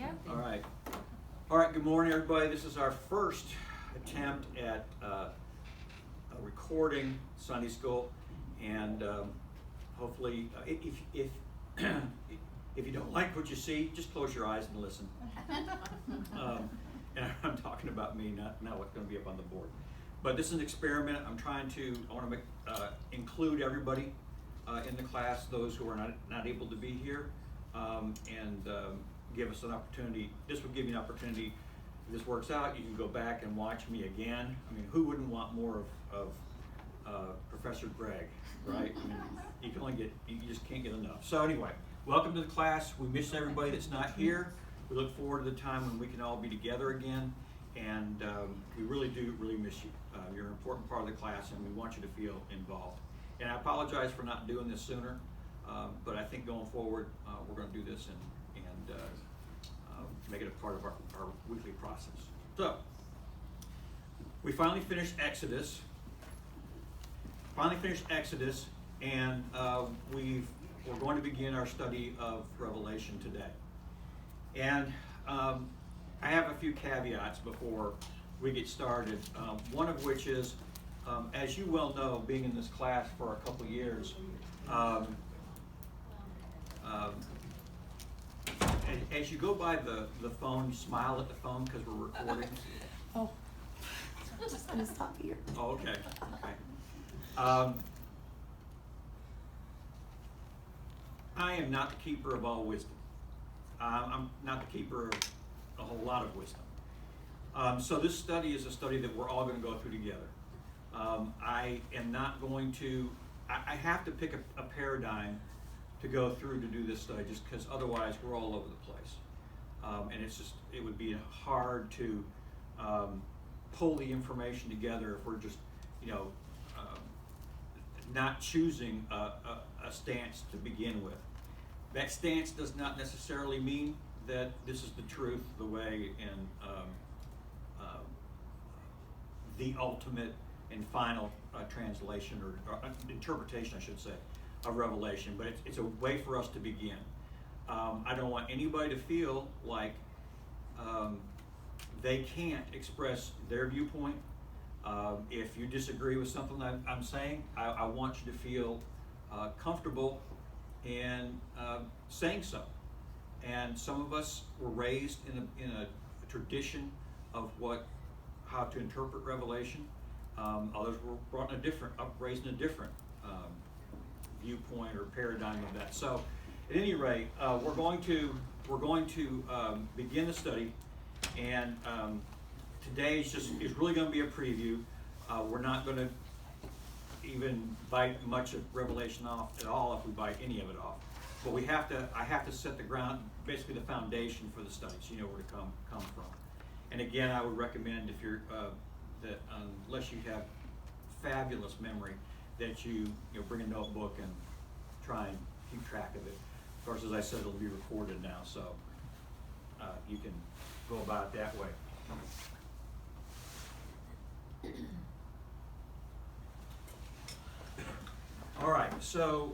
Kathy. All right. All right, good morning, everybody. This is our first attempt at recording Sunday school. And hopefully, if you don't like what you see, just close your eyes and listen. And I'm talking about me, not what's going to be up on the board. But this is an experiment. I want to include everybody in the class, those who are not able to be here, and give us an opportunity. This would give you an opportunity. If this works out, you can go back and watch me again. I mean, who wouldn't want more of Professor Greg, right? I mean, you just can't get enough. So anyway, welcome to the class. We miss everybody that's not here. We look forward to the time when we can all be together again, and we really miss you. You're an important part of the class, and we want you to feel involved. And I apologize for not doing this sooner, but I think going forward, we're going to do this and make it a part of our weekly process. So, we finally finished Exodus. And we're going to begin our study of Revelation today. And I have a few caveats before we get started. One of which is, as you well know, being in this class for a couple years, as you go by the phone, smile at the phone because we're recording. Oh, I'm just going to stop here. Oh, okay. I am not the keeper of all wisdom. I'm not the keeper of a whole lot of wisdom. So this study is a study that we're all going to go through together. I am not going to, I have to pick a paradigm to go through to do this study, just because otherwise we're all over the place. And it would be hard to pull the information together if we're just, not choosing a stance to begin with. That stance does not necessarily mean that this is the truth, the way, and the ultimate and final translation or interpretation, I should say, of Revelation. But it's a way for us to begin. I don't want anybody to feel like they can't express their viewpoint. If you disagree with something I'm saying, I want you to feel comfortable in saying so. And some of us were raised in a tradition of how to interpret Revelation. Others were raised in a different viewpoint or paradigm of that. So, at any rate, we're going to begin the study, and today is really going to be a preview. We're not going to even bite much of Revelation off at all if we bite any of it off. But I have to set the ground, basically the foundation for the study, so you know where to come from. And again, I would recommend if you're that unless you have fabulous memory, that you bring a notebook and try and keep track of it. Of course, as I said, it'll be recorded now, so you can go about it that way. All right, so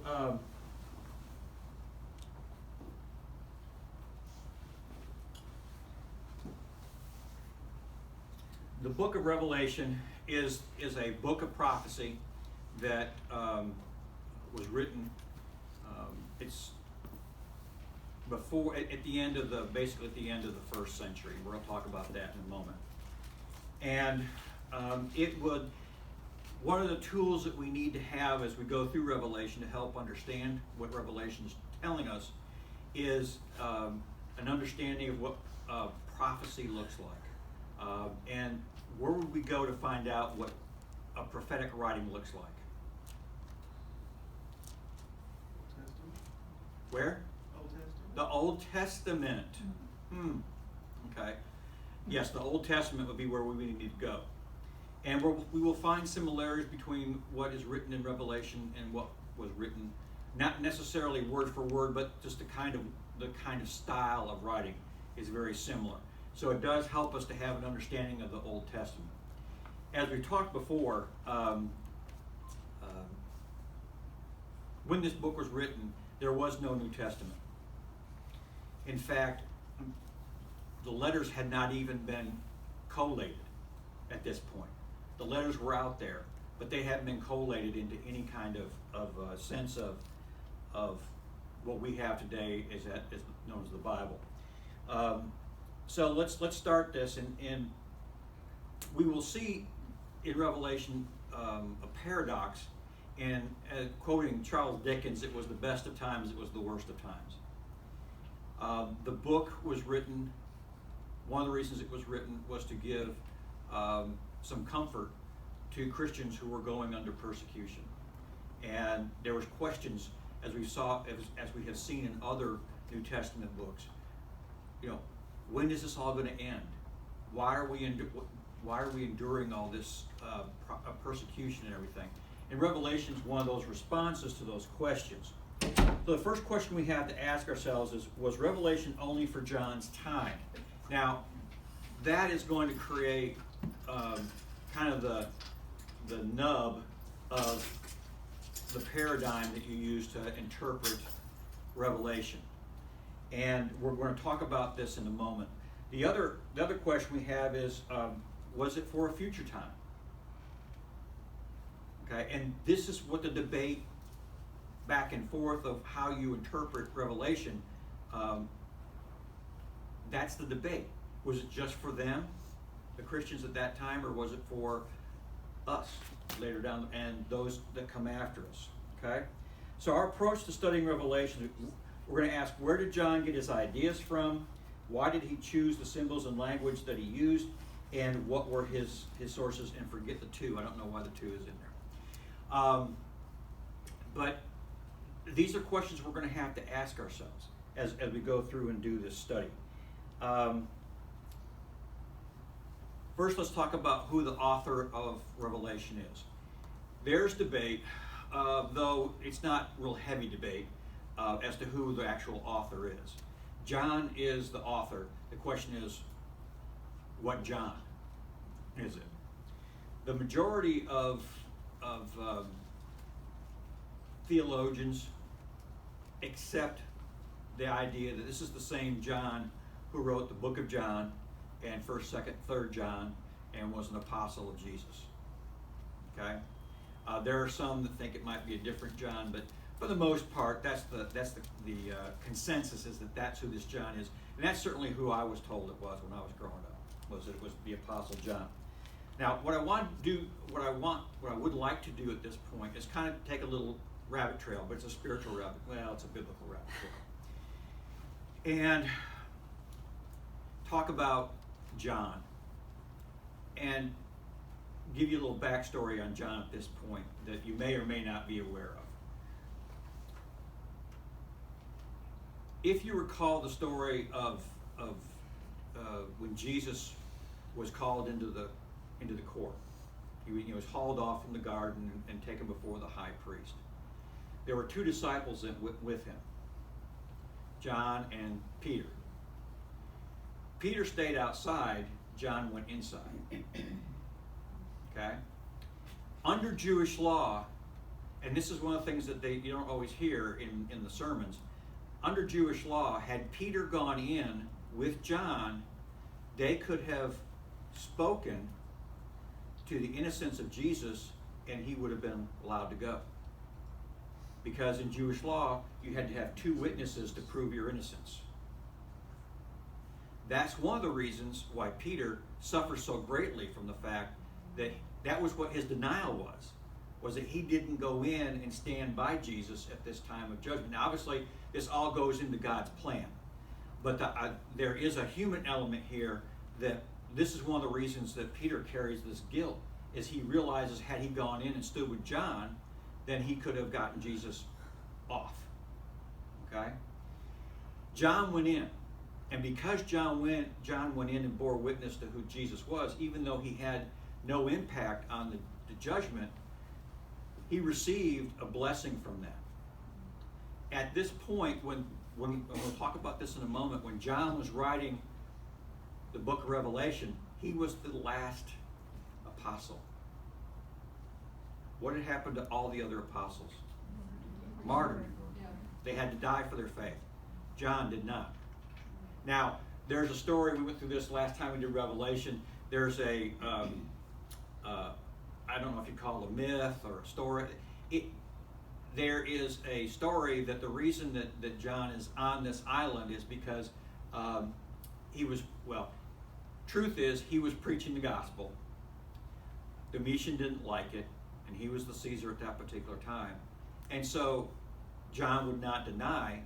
the book of Revelation is a book of prophecy that was written. It's at the end of the first century. We're going to talk about that in a moment. And one of the tools that we need to have as we go through Revelation to help understand what Revelation is telling us is an understanding of what prophecy looks like. And where would we go to find out what a prophetic writing looks like? Where? Old Testament. The Old Testament. Okay. Yes, the Old Testament would be where we need to go. And we will find similarities between what is written in Revelation and what was written, not necessarily word for word, but just the kind of style of writing is very similar. So it does help us to have an understanding of the Old Testament. As we talked before, when this book was written, there was no New Testament. In fact, the letters had not even been collated at this point. The letters were out there, but they hadn't been collated into any kind of sense of what we have today is known as the Bible. So let's start this, and we will see in Revelation a paradox. And quoting Charles Dickens, it was the best of times, it was the worst of times. The book was written, one of the reasons it was written was to give some comfort to Christians who were going under persecution. And there was questions, as we have seen in other New Testament books. When is this all going to end? Why are we enduring all this persecution and everything? And Revelation is one of those responses to those questions. So the first question we have to ask ourselves is, was Revelation only for John's time? Now, that is going to create kind of the nub of the paradigm that you use to interpret Revelation. And we're going to talk about this in a moment. The other question we have is, was it for a future time? Okay, and this is what the debate back and forth of how you interpret Revelation, that's the debate. Was it just for them, the Christians at that time, or was it for us later down and those that come after us? Okay, so our approach to studying Revelation, we're going to ask, where did John get his ideas from? Why did he choose the symbols and language that he used? And what were his sources? And forget the two. I don't know why the two is in there. But these are questions we're going to have to ask ourselves as we go through and do this study. First, let's talk about who the author of Revelation is. There's debate, though it's not real heavy debate, as to who the actual author is. John is the author. The question is, what John is it? The majority of theologians accept the idea that this is the same John who wrote the book of John and 1st, 2nd, 3rd John and was an apostle of Jesus. Okay? There are some that think it might be a different John, but for the most part, that's the consensus is that that's who this John is. And that's certainly who I was told it was when I was growing up, was that it was the Apostle John. Now, what I would like to do at this point is kind of take a little rabbit trail, but it's a spiritual rabbit. Well, it's a biblical rabbit trail. And talk about John. And give you a little backstory on John at this point that you may or may not be aware of. If you recall the story of when Jesus was called into the court, he was hauled off from the garden and taken before the high priest. There were two disciples with him, John and Peter. Peter stayed outside, John went inside. Okay? Under Jewish law, and this is one of the things that you don't always hear in the sermons, under Jewish law, had Peter gone in with John, they could have spoken to the innocence of Jesus and he would have been allowed to go. Because in Jewish law, you had to have two witnesses to prove your innocence. That's one of the reasons why Peter suffers so greatly from the fact that that was what his denial was that he didn't go in and stand by Jesus at this time of judgment. Now, obviously, this all goes into God's plan. But there is a human element here that this is one of the reasons that Peter carries this guilt, is he realizes had he gone in and stood with John, then he could have gotten Jesus off. Okay? John went in. And because John went in and bore witness to who Jesus was, even though he had no impact on the judgment, he received a blessing from that. At this point, when we'll talk about this in a moment, when John was writing the book of Revelation, he was the last apostle. What had happened to all the other apostles? Martyred. They had to die for their faith. John did not. Now, there's a story, we went through this last time we did Revelation. There's a, I don't know if you call it a myth or a story. There is a story that the reason that John is on this island is because truth is he was preaching the gospel. Domitian didn't like it, and he was the Caesar at that particular time. And so John would not deny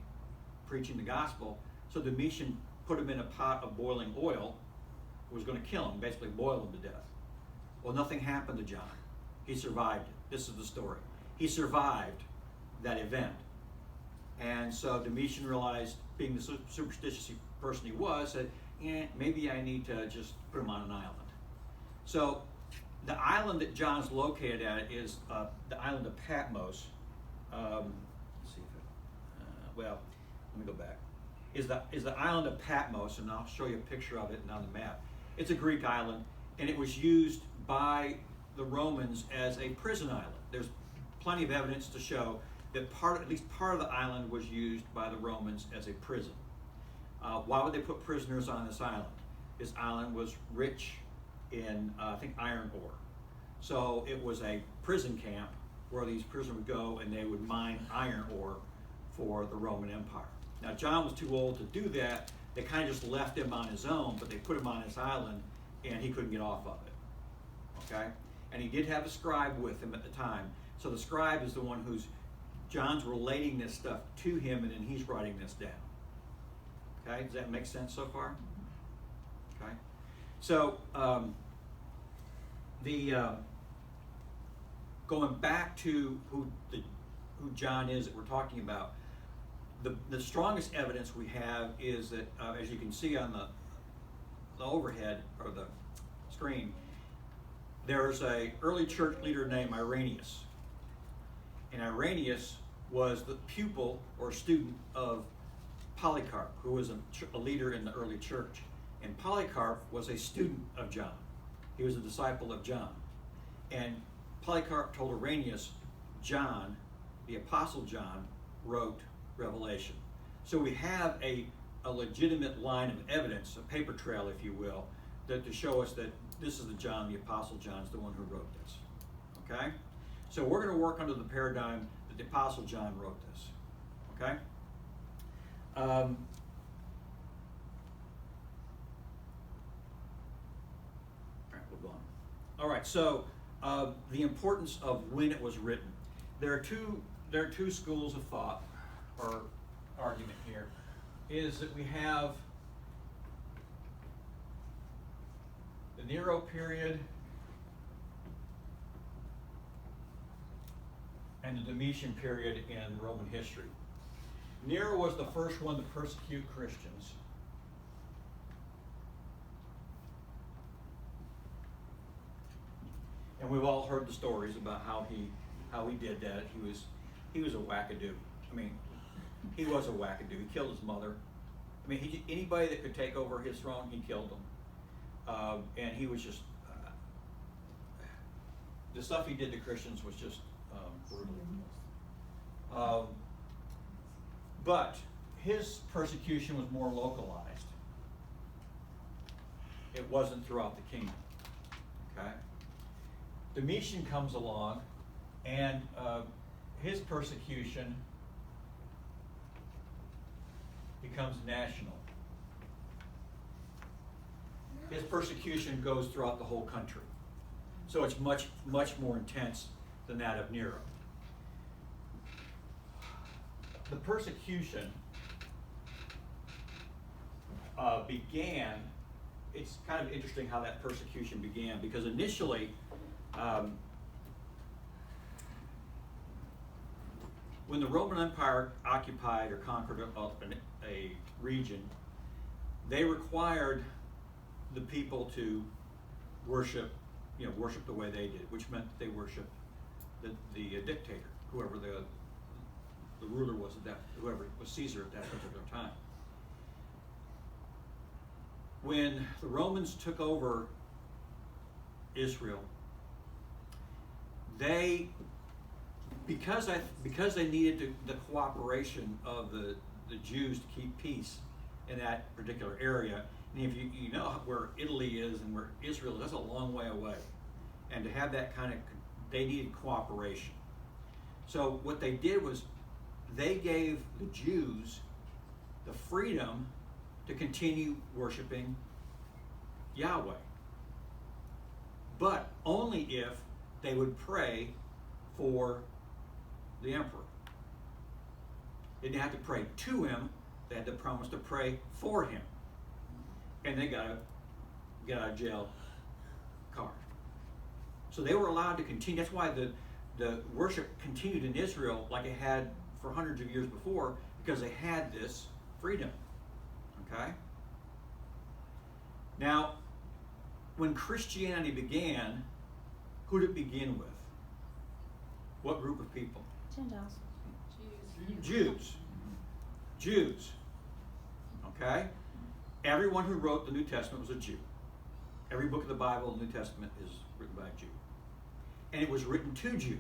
preaching the gospel, so Domitian put him in a pot of boiling oil, was going to kill him, basically boil him to death. Well, nothing happened to John. He survived it. This is the story. He survived that event. And so Domitian realized, being the superstitious person he was, said, maybe I need to just put him on an island. So the island that John's located at is the island of Patmos. Let's see if let me go back. Is the island of Patmos, and I'll show you a picture of it on the map. It's a Greek island, and it was used by the Romans as a prison island. There's plenty of evidence to show that at least part of the island was used by the Romans as a prison. Why would they put prisoners on this island? This island was rich in, I think, iron ore. So it was a prison camp where these prisoners would go and they would mine iron ore for the Roman Empire. Now, John was too old to do that. They kind of just left him on his own, but they put him on this island and he couldn't get off of it. Okay? And he did have a scribe with him at the time. So the scribe is the one who's, John's relating this stuff to him, and then he's writing this down. Okay? Does that make sense so far? Okay? So, going back to who John is that we're talking about, the strongest evidence we have is that, as you can see on the overhead or the screen, there's a early church leader named Irenaeus. And Irenaeus was the pupil or student of Polycarp, who was a leader in the early church. And Polycarp was a student of John. He was a disciple of John. And Polycarp told Irenaeus, John, the Apostle John, wrote Revelation. So we have a legitimate line of evidence, a paper trail, if you will, to show us that this is the John, the Apostle John, is the one who wrote this. Okay? So we're going to work under the paradigm that the Apostle John wrote this. Okay? All right, we'll go on. All right, so the importance of when it was written. There are two schools of thought or argument here. Is that we have the Nero period and the Domitian period in Roman history. Nero was the first one to persecute Christians. And we've all heard the stories about how he did that. He was a wackadoo. I mean, he was a wackadoo. He killed his mother. I mean, anybody that could take over his throne, he killed them. And he was just the stuff he did to Christians was just brutal. But his persecution was more localized. It wasn't throughout the kingdom. Okay? Domitian comes along, and his persecution becomes national. His persecution goes throughout the whole country. So it's much, much more intense than that of Nero. The persecution began, it's kind of interesting how that persecution began, because initially, when the Roman Empire occupied or conquered a region, they required the people to worship the way they did, which meant that they worshiped the dictator, whoever the ruler was whoever was Caesar at that particular time. When the Romans took over Israel, because they needed the cooperation of the Jews to keep peace, in that particular area. And if you know where Italy is and where Israel is, that's a long way away. And to have that kind of, they needed cooperation. So what they did was they gave the Jews the freedom to continue worshiping Yahweh, but only if they would pray for the emperor. They didn't have to pray to him, they had to promise to pray for him. And they got a get out of jail card. So they were allowed to continue. That's why the worship continued in Israel like it had for hundreds of years before, because they had this freedom. Okay? Now, when Christianity began, who did it begin with? What group of people? Gentiles. Jews. Okay? Everyone who wrote the New Testament was a Jew. Every book of the Bible, the New Testament, is written by a Jew. And it was written to Jews,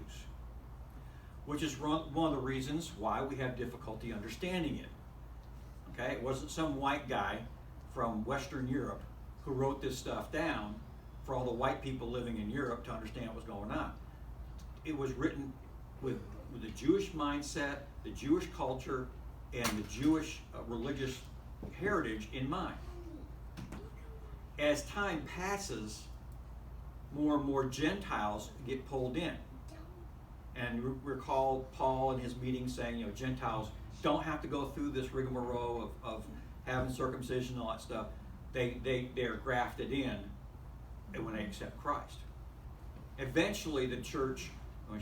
which is one of the reasons why we have difficulty understanding it. Okay? It wasn't some white guy from Western Europe who wrote this stuff down for all the white people living in Europe to understand what was going on. It was written with the Jewish mindset, the Jewish culture, and the Jewish religious heritage in mind. As time passes, more and more Gentiles get pulled in. And recall Paul in his meeting saying, Gentiles don't have to go through this rigmarole of having circumcision and all that stuff. They are grafted in when they accept Christ. Eventually, the church, I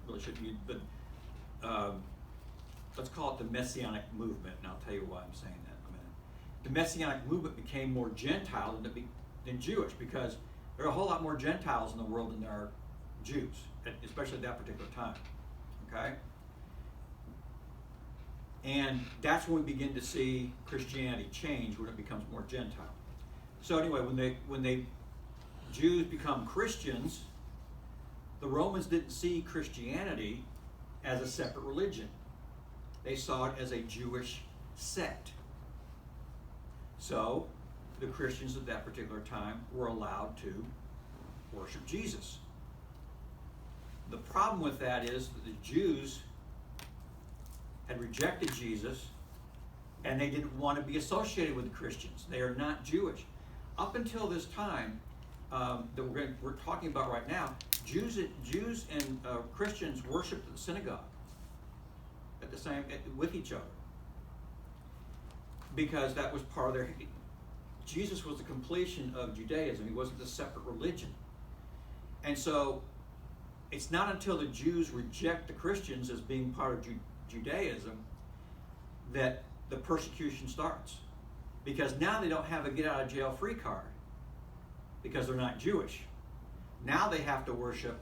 really shouldn't use, but let's call it the Messianic movement, and I'll tell you why I'm saying that in a minute. The Messianic movement became more Gentile than Jewish, because there are a whole lot more Gentiles in the world than there are Jews, especially at that particular time. Okay? And that's when we begin to see Christianity change, when it becomes more Gentile. So anyway, when Jews become Christians, the Romans didn't see Christianity as a separate religion. They saw it as a Jewish sect. So the Christians at that particular time were allowed to worship Jesus. The problem with that is that the Jews had rejected Jesus, and they didn't want to be associated with the Christians. They are not Jewish. Up until this time that we're talking about right now, Jews and Christians worshiped at the synagogue with each other, because that was part of their. Jesus was the completion of Judaism. He wasn't a separate religion, and so it's not until the Jews reject the Christians as being part of Judaism that the persecution starts, because now they don't have a get out of jail free card because they're not Jewish. Now they have to worship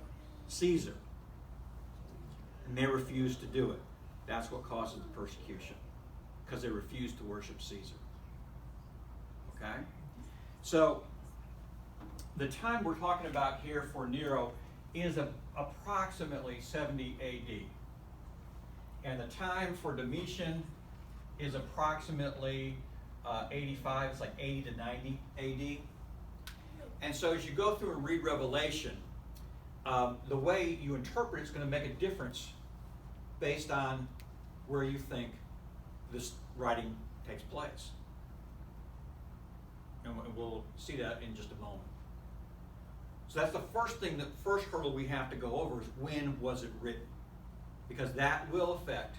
Caesar, and they refuse to do it. That's what causes the persecution, because they refuse to worship Caesar. Okay? So the time we're talking about here for Nero is approximately 70 AD. And the time for Domitian is approximately 85, it's like 80 to 90 AD. And so as you go through and read Revelation, the way you interpret it's going to make a difference based on where you think this writing takes place. And we'll see that in just a moment. So that's the first hurdle we have to go over is when was it written? Because that will affect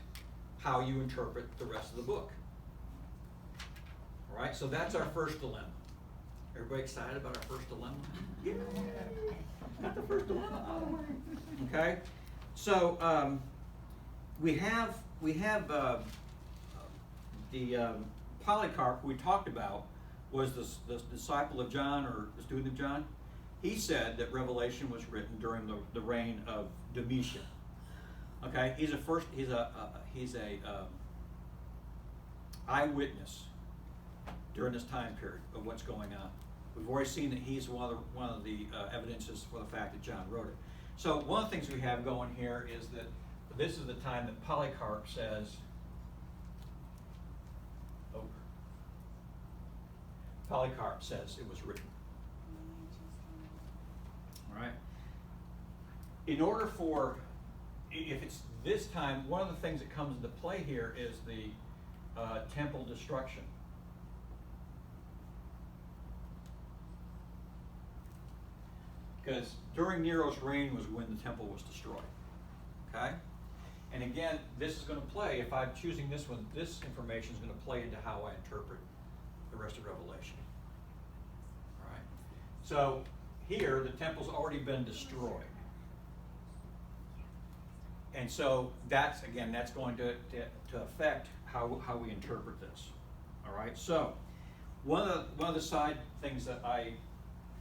how you interpret the rest of the book. All right, so that's our first dilemma. Everybody excited about our first dilemma? Yeah, got the first dilemma. Okay, so we have the Polycarp we talked about was the disciple of John, or the student of John. He said that Revelation was written during the reign of Domitian. Okay, he's a eyewitness during this time period of what's going on. We've already seen that he's one of the evidences for the fact that John wrote it. So one of the things we have going here is that this is the time that Polycarp says, Polycarp says it was written. All right. In order for, if it's this time, one of the things that comes into play here is the temple destruction. Because during Nero's reign was when the temple was destroyed. Okay? And again, this is going to play, if I'm choosing this one, this information is going to play into how I interpret the rest of Revelation. All right? So here, the temple's already been destroyed. And so that's, again, that's going to affect how we interpret this. All right? So one of the side things that I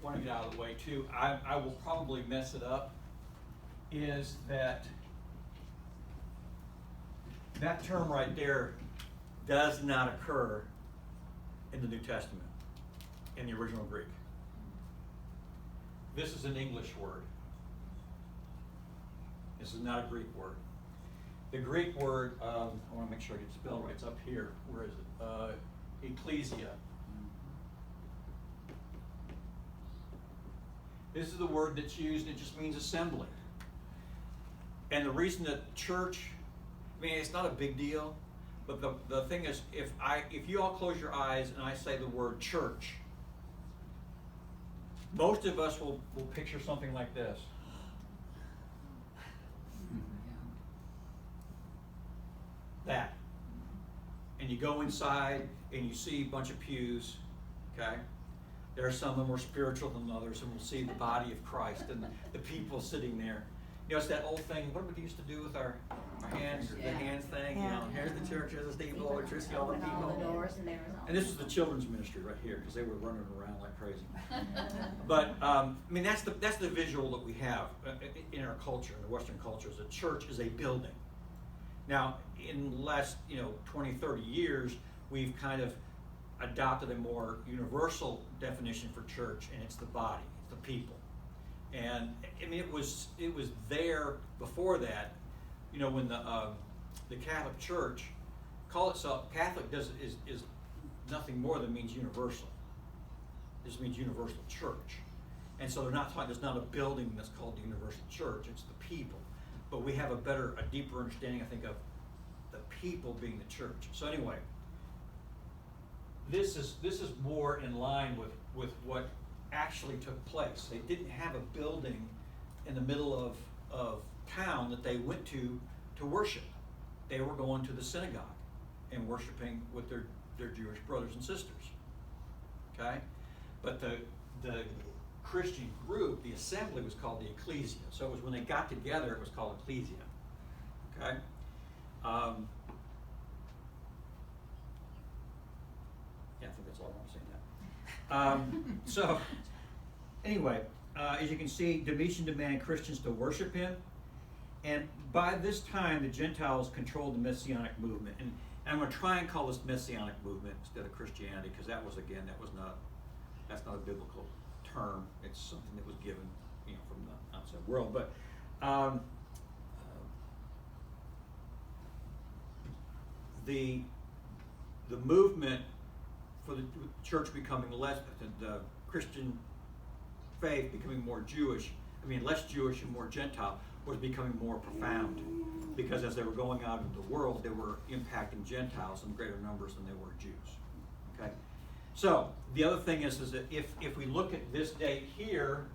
want to get out of the way too, I will probably mess it up, is that term right there does not occur in the New Testament, in the original Greek. This is an English word. This is not a Greek word. The Greek word, I want to make sure I get it spelled right, it's up here. Where is it? Ecclesia. This is the word that's used, it just means assembly. And the reason that church, I mean, it's not a big deal, but the thing is, if you all close your eyes and I say the word church, most of us will picture something like this. That. And you go inside and you see a bunch of pews, okay? There are some that are more spiritual than others, and we'll see the body of Christ and the people sitting there. You know, it's that old thing, what did we used to do with our hands, the hands thing, you know, here's the church, here's the steeple, electricity, all the people. And this was the children's ministry right here, because they were running around like crazy. But, I mean, that's the visual that we have in our culture, in the Western culture, is a church is a building. Now, in the last, 20, 30 years, we've kind of adopted a more universal definition for church, and it's the body, it's the people. And I mean, it was there before that, when the Catholic Church call itself Catholic is nothing more than means universal. It just means universal church. And so they're not talking, there's not a building that's called the universal church, it's the people. But we have a deeper understanding, I think, of the people being the church. So anyway, this is more in line with what actually took place. They didn't have a building in the middle of town that they went to worship. They were going to the synagogue and worshiping with their Jewish brothers and sisters. Okay? But the Christian group, the assembly, was called the ecclesia. So it was when they got together, it was called ecclesia. Okay? Yeah, I think that's all I want to say now. So, anyway, as you can see, Domitian demanded Christians to worship him. And by this time, the Gentiles controlled the Messianic movement. And I'm going to try and call this Messianic movement instead of Christianity, because that's not a biblical term. It's something that was given, from the outside world. But the movement for the church becoming less, the Christian faith becoming more Jewish, less Jewish and more Gentile, was becoming more profound, because as they were going out into the world, they were impacting Gentiles in greater numbers than they were Jews. Okay? So the other thing is that if we look at this date here,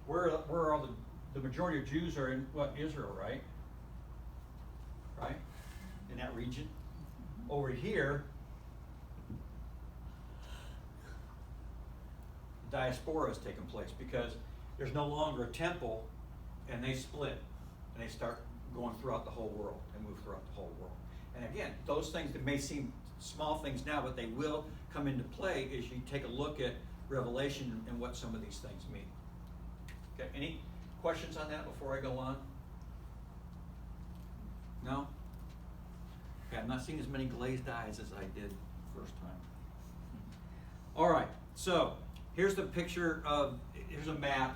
where are all the majority of Jews are in Israel, right? Right? In that region. Over here, diaspora has taken place, because there's no longer a temple, and they split and they start going throughout the whole world and move throughout the whole world. And again, those things that may seem small things now, but they will come into play as you take a look at Revelation and what some of these things mean. Okay, any questions on that before I go on? No? Okay, I'm not seeing as many glazed eyes as I did first time. All right, so here's the picture here's a map,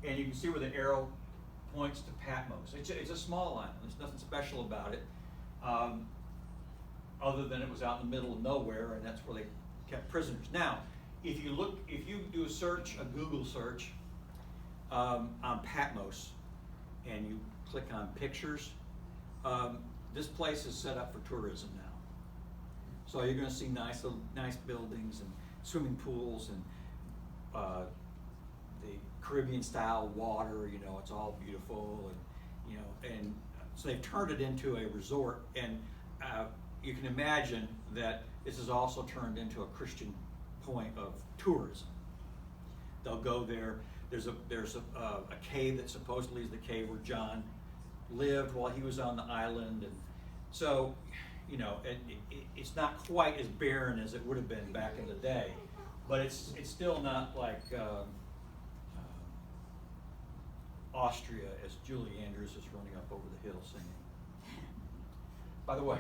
and you can see where the arrow points to Patmos. It's a small island. There's nothing special about it, other than it was out in the middle of nowhere, and that's where they kept prisoners. Now, if you do a search, a Google search on Patmos, and you click on pictures, this place is set up for tourism now. So you're going to see nice buildings and swimming pools and the Caribbean style water. You know, it's all beautiful, and so they've turned it into a resort. And you can imagine that this is also turned into a Christian point of tourism. They'll go there. There's a cave that supposedly is the cave where John lived while he was on the island, and so it's not quite as barren as it would have been back in the day, but it's still not like Austria, as Julie Andrews is running up over the hill singing. By the way,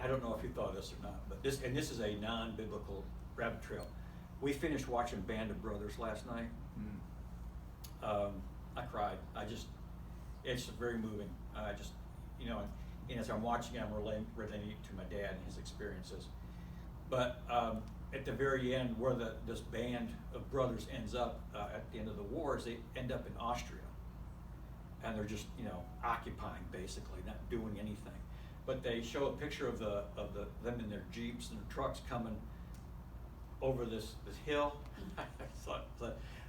I don't know if you thought of this or not, but this is a non-biblical rabbit trail. We finished watching Band of Brothers last night. I cried. It's very moving. And as I'm watching it, I'm relating it to my dad and his experiences. But at the very end, where this band of brothers ends up at the end of the war, is they end up in Austria, and they're just occupying, basically, not doing anything. But they show a picture of them in their jeeps and their trucks coming over this hill. I thought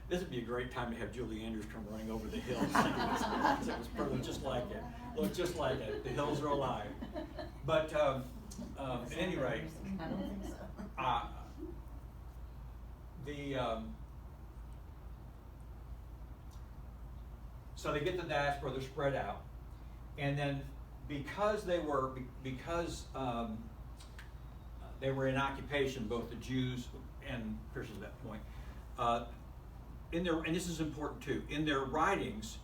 this would be a great time to have Julie Andrews come running over the hill singing this because it was probably just like it. Looked just like it. The hills are alive. But at any rate, I don't think so. So they get the diaspora, they're spread out, and then because they were in occupation, both the Jews and Christians at that point, and this is important too, in their writings,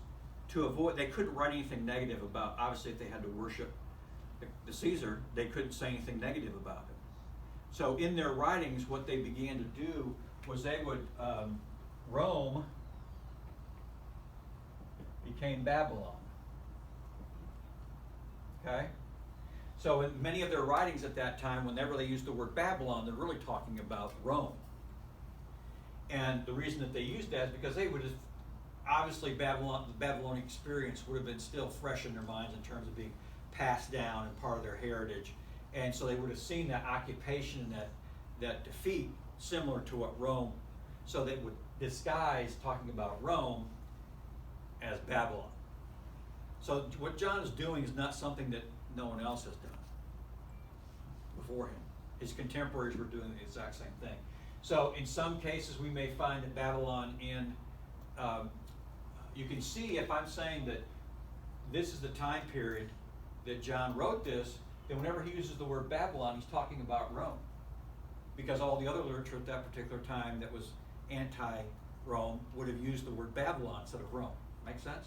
they couldn't write anything negative about, obviously if they had to worship the Caesar, they couldn't say anything negative about it. So in their writings, what they began to do was they would, Rome became Babylon. Okay? So in many of their writings at that time, whenever they used the word Babylon, they're really talking about Rome. And the reason that they used that is because they would have, obviously the Babylonian experience would have been still fresh in their minds in terms of being passed down and part of their heritage. And so they would have seen that occupation and that defeat similar to what Rome, so they would disguise talking about Rome as Babylon. So what John is doing is not something that no one else has done before him. His contemporaries were doing the exact same thing. So in some cases we may find that Babylon you can see if I'm saying that this is the time period that John wrote this, then whenever he uses the word Babylon, he's talking about Rome. Because all the other literature at that particular time that was anti-Rome would have used the word Babylon instead of Rome. Make sense?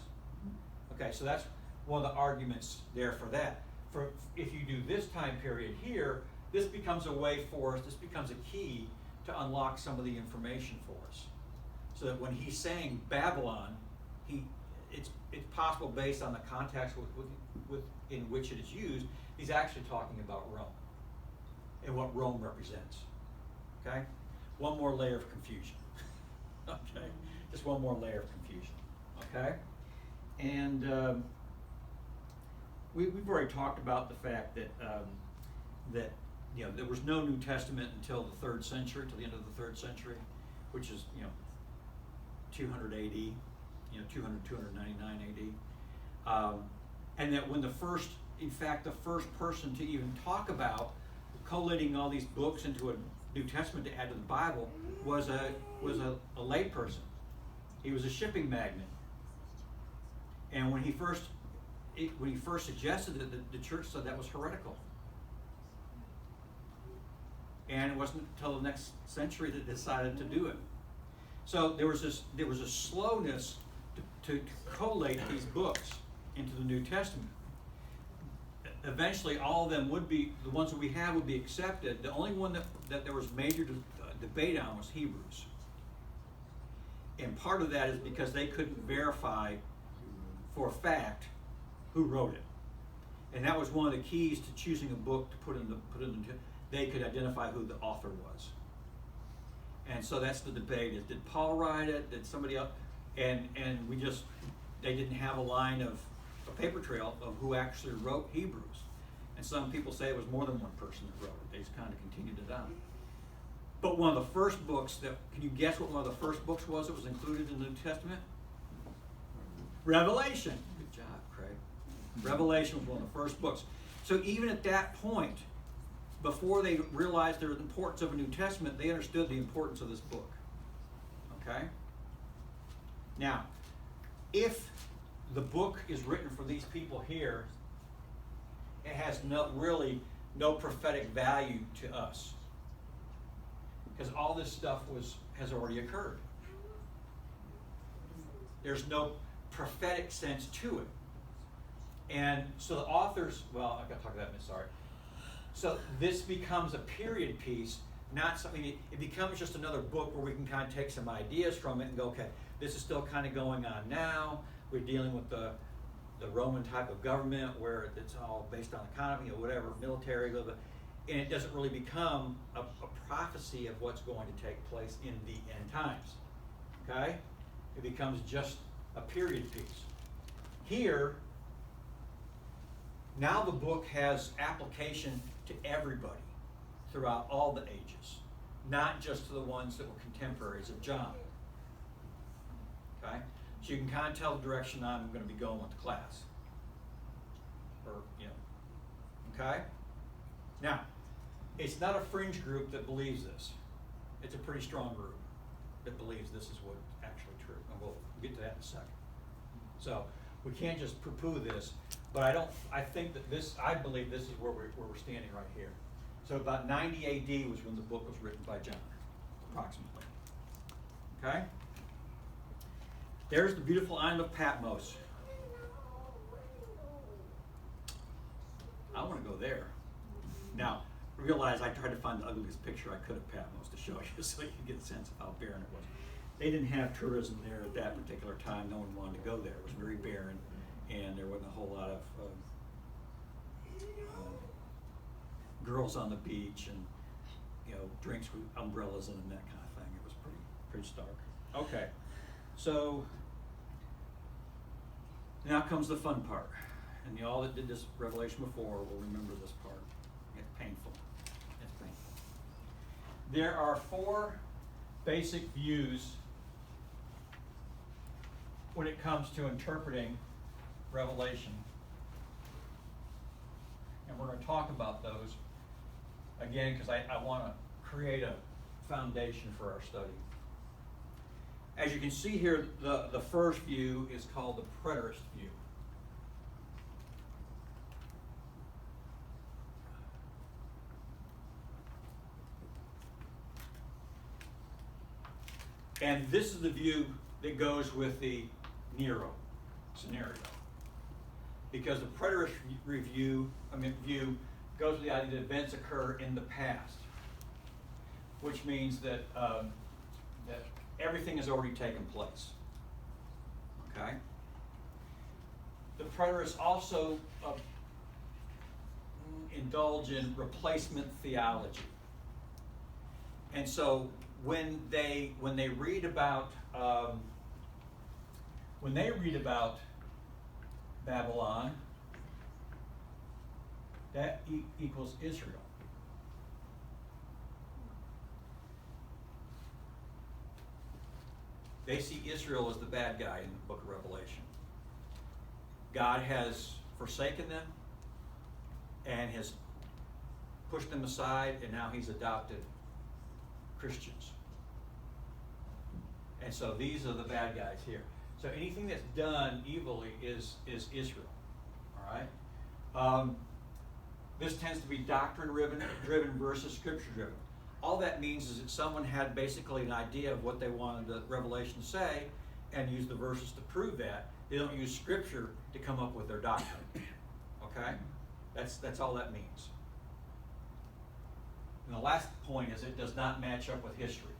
Okay, so that's one of the arguments there for that. If you do this time period here, this becomes a way for us, this becomes a key to unlock some of the information for us. So that when he's saying Babylon, it's possible based on the context in which it is used, he's actually talking about Rome and what Rome represents. Okay? One more layer of confusion. Okay? Just one more layer of confusion. Okay? And we've already talked about the fact that there was no New Testament until the 3rd century, till the end of the 3rd century, which is 200 AD, 299 AD, and that when the first person to even talk about collating all these books into a New Testament to add to the Bible was a lay person. He was a shipping magnate, and when he first suggested it, the church said that was heretical. And it wasn't until the next century that they decided to do it. So there was a slowness to collate these books into the New Testament. Eventually, all of them would be, the ones that we have would be accepted. The only one that there was major debate on was Hebrews. And part of that is because they couldn't verify for a fact who wrote it. And that was one of the keys to choosing a book to put in the they could identify who the author was. And so that's the debate, is did Paul write it, did somebody else? And they didn't have a line of a paper trail of who actually wrote Hebrews. And some people say it was more than one person that wrote it. They just kind of continued it on. But one of the first books can you guess what one of the first books was that was included in the New Testament? Revelation. Good job, Craig. Revelation was one of the first books. So even at that point, before they realized the importance of a New Testament, they understood the importance of this book. Okay? Now, if the book is written for these people here, it has no prophetic value to us. Because all this stuff has already occurred. There's no prophetic sense to it. And so the authors, well, I've got to talk about that in a minute, sorry. So this becomes a period piece, not something, it becomes just another book where we can kind of take some ideas from it and go, okay, this is still kind of going on now. We're dealing with the Roman type of government where it's all based on economy or whatever, military, blah, blah. And it doesn't really become a prophecy of what's going to take place in the end times. Okay? It becomes just a period piece. Here, now the book has application to everybody throughout all the ages, not just to the ones that were contemporaries of John. Okay? So you can kind of tell the direction I'm going to be going with the class. Okay? Now, it's not a fringe group that believes this. It's a pretty strong group that believes this is what's actually true. And we'll get to that in a second. So we can't just poo-poo this, but I believe this is where we're standing right here. So about 90 AD was when the book was written by John, approximately. Okay? There's the beautiful island of Patmos. I want to go there. Now, realize I tried to find the ugliest picture I could of Patmos to show you so you can get a sense of how barren it was. They didn't have tourism there at that particular time. No one wanted to go there. It was very barren, and there wasn't a whole lot of girls on the beach and drinks with umbrellas in them, that kind of thing. It was pretty stark. Okay, so now comes the fun part, and y'all that did this Revelation before will remember this part. It's painful. It's painful. There are 4 basic views when it comes to interpreting Revelation. And we're going to talk about those again because I want to create a foundation for our study. As you can see here, the first view is called the preterist view. And this is the view that goes with the Nero scenario. Because the preterist view goes with the idea that events occur in the past, which means that that everything has already taken place. Okay? The preterists also indulge in replacement theology. And so when they read about Babylon, that equals Israel. They see Israel as the bad guy in the book of Revelation. God has forsaken them and has pushed them aside, and now he's adopted Christians. And so these are the bad guys here. So anything that's done evilly is Israel. All right? This tends to be doctrine-driven versus scripture-driven. All that means is that someone had basically an idea of what they wanted the Revelation to say and used the verses to prove that. They don't use scripture to come up with their doctrine. Okay? That's all that means. And the last point is it does not match up with history.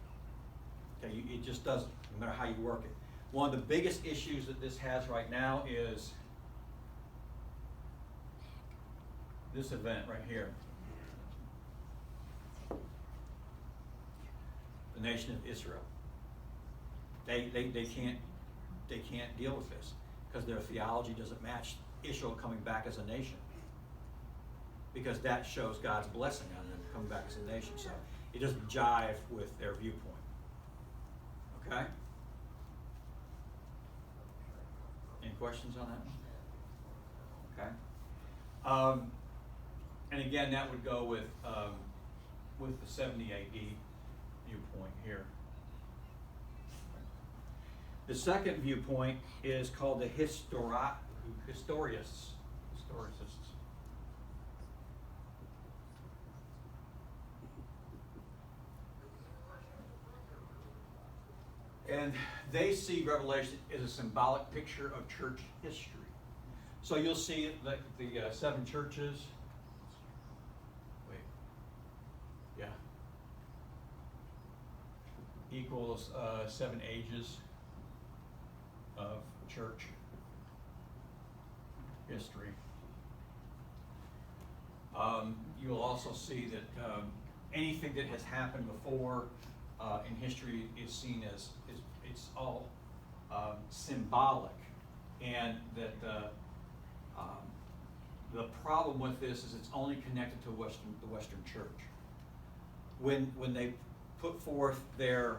Okay, it just doesn't, no matter how you work it. One of the biggest issues that this has right now is this event right here. the nation of Israel. They can't deal with this because their theology doesn't match Israel coming back as a nation. Because that shows God's blessing on them coming back as a nation. So it doesn't jive with their viewpoint. Okay? Any questions on that one? Okay. And again, that would go with the 70 AD viewpoint here. The second viewpoint is called the historicists. And they see Revelation as a symbolic picture of church history. So you'll see the seven churches. Equals 7 ages of church history. You'll also see that anything that has happened before in history is seen as it's all symbolic, and that the problem with this is it's only connected to the Western Church. When they put forth their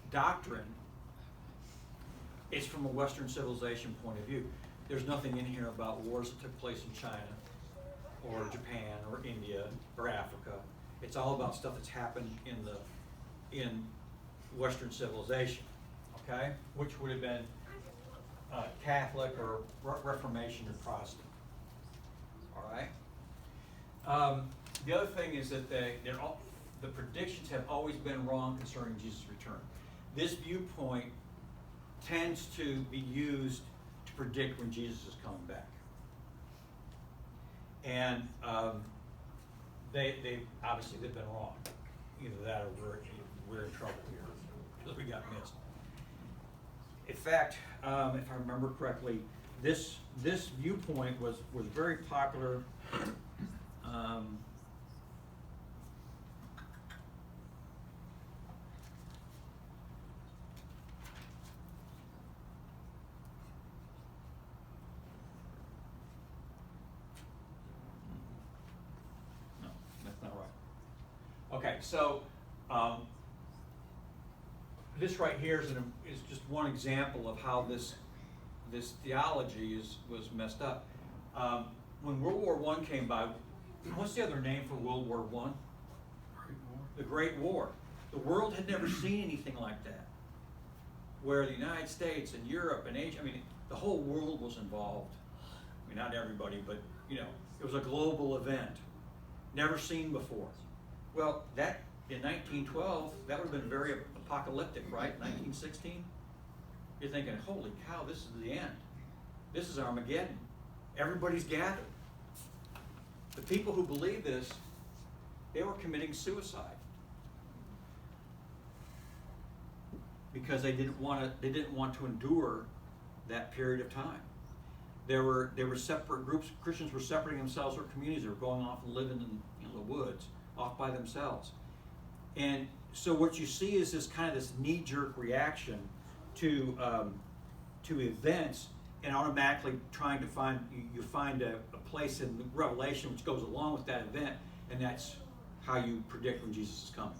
doctrine, it's from a Western civilization point of view. There's nothing in here about wars that took place in China or Japan or India or Africa. It's all about stuff that's happened in Western civilization, okay? Which would have been Catholic or Reformation or Protestant. All right. The other thing is that the predictions have always been wrong concerning Jesus' return. This viewpoint tends to be used to predict when Jesus is coming back. And they obviously they've been wrong. Either that or we're in trouble here because we got missed. In fact, if I remember correctly, this viewpoint was very popular. No, that's not right. Okay, so this right here is just one example of how this theology was messed up. When World War I came by, what's the other name for World War I? The Great War. The world had never seen anything like that, where the United States and Europe and Asia, the whole world was involved. Not everybody, but it was a global event, never seen before. Well, that in 1912, that would have been very apocalyptic, right? 1916. You're thinking, holy cow, this is the end. This is Armageddon. Everybody's gathered. The people who believed this, they were committing suicide because they didn't want to endure that period of time. There were separate groups. Christians were separating themselves from communities. They were going off and living in the woods, off by themselves. And so what you see is this kind of this knee-jerk reaction to events, and automatically trying to find a place in the Revelation which goes along with that event, and that's how you predict when Jesus is coming.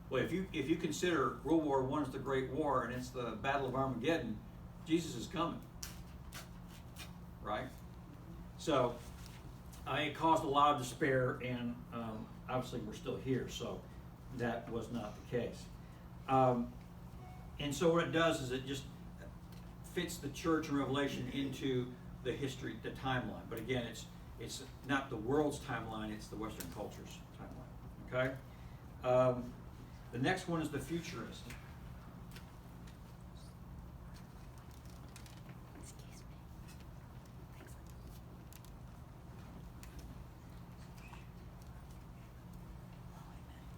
Well, if you consider World War I as the Great War and it's the Battle of Armageddon, Jesus is coming, right? So it caused a lot of despair, and obviously we're still here, so that was not the case. And so what it does is it just fits the church and Revelation into the history, the timeline. But again, it's not the world's timeline, it's the Western culture's timeline. Okay? The next one is the futurist.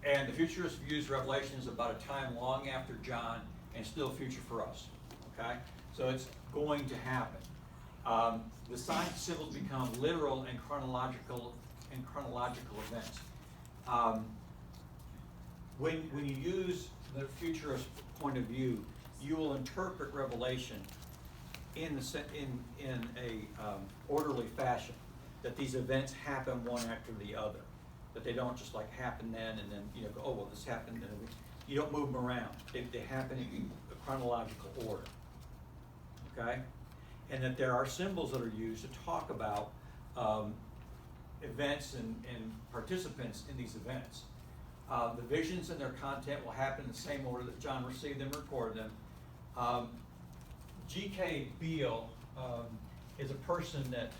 And the futurist views Revelation as about a time long after John and still future for us. Okay? So it's going to happen. The signs and symbols become literal and chronological and chronological events. When you use the futurist point of view, you will interpret Revelation in a orderly fashion, that these events happen one after the other, that they don't just like happen then and then go, oh well, this happened, and you don't move them around. They happen in a chronological order. Okay, and that there are symbols that are used to talk about events and participants in these events. The visions and their content will happen in the same order that John received them, recorded them. G.K. Beale is a person that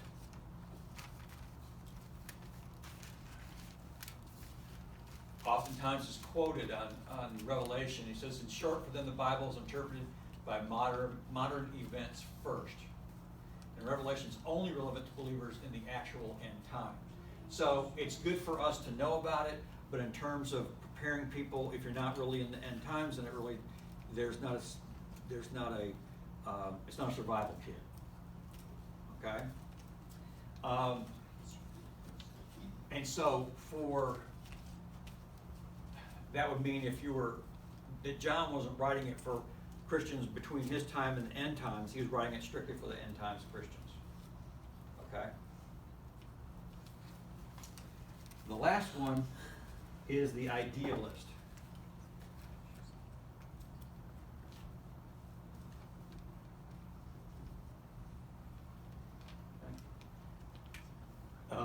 oftentimes is quoted on Revelation. He says, in short, for them the Bible is interpreted by modern events first. And Revelation is only relevant to believers in the actual end time. So it's good for us to know about it, but in terms of preparing people, if you're not really in the end times, then it's not a survival kit. Okay? And so that would mean that John wasn't writing it for Christians between his time and the end times. He was writing it strictly for the end times Christians. Okay? The last one is the idealist.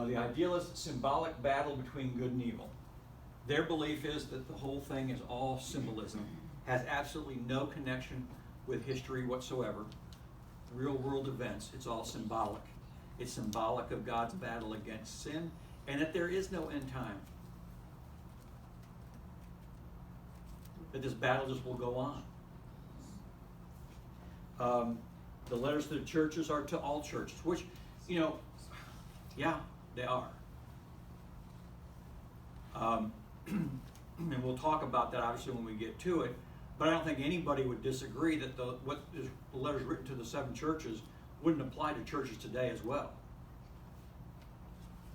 The idealist, symbolic battle between good and evil. Their belief is that the whole thing is all symbolism, has absolutely no connection with history whatsoever, real world events. It's all symbolic. It's symbolic of God's battle against sin, and that there is no end time. That this battle just will go on. The letters to the churches are to all churches, which, yeah, they are. And we'll talk about that obviously when we get to it, but I don't think anybody would disagree that the letters written to the 7 churches wouldn't apply to churches today as well.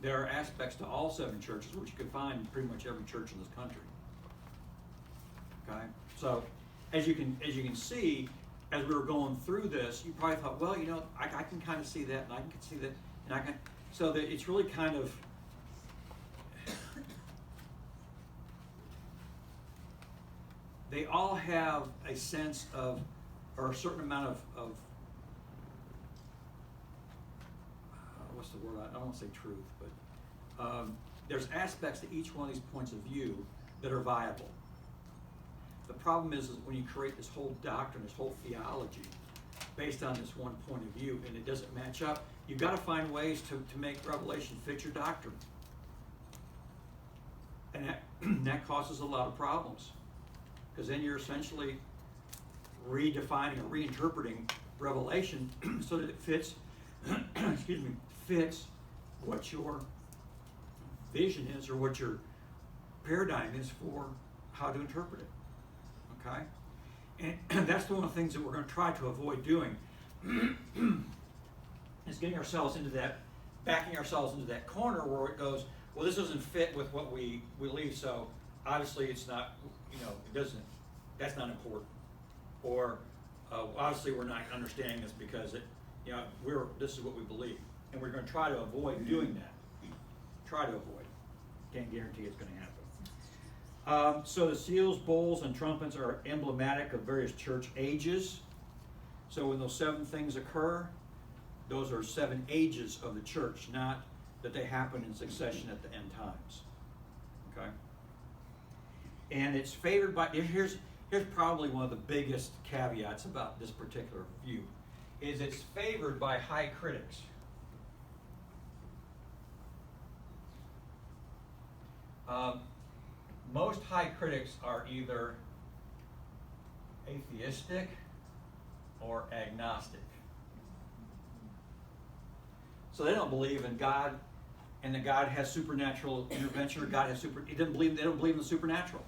There are aspects to all 7 churches which you could find in pretty much every church in this country. Okay, so as you can see, as we were going through this, you probably thought, well, I can kind of see that, and I can see that, and I can. So that it's really kind of they all have a sense of, or a certain amount of what's the word? I don't want to say truth, but there's aspects to each one of these points of view that are viable. The problem is when you create this whole doctrine, this whole theology, based on this one point of view, and it doesn't match up, you've got to find ways to make Revelation fit your doctrine. And that causes a lot of problems. Because then you're essentially redefining or reinterpreting Revelation so that it fits, fits what your vision is or what your paradigm is for how to interpret it. Okay? And that's one of the things that we're going to try to avoid doing is getting ourselves into that, backing ourselves into that corner where it goes, well, this doesn't fit with what we believe, so obviously it's not, it doesn't, that's not important. Or obviously we're not understanding this because this is what we believe. And we're going to try to avoid doing that. Try to avoid. Can't guarantee it's going to happen. So the seals, bowls, and trumpets are emblematic of various church ages. So when those 7 things occur, those are 7 ages of the church, not that they happen in succession at the end times. Okay? And it's favored by, here's probably one of the biggest caveats about this particular view, is it's favored by high critics. Most high critics are either atheistic or agnostic. So they don't believe in God and that God has supernatural intervention or they don't believe in the supernatural.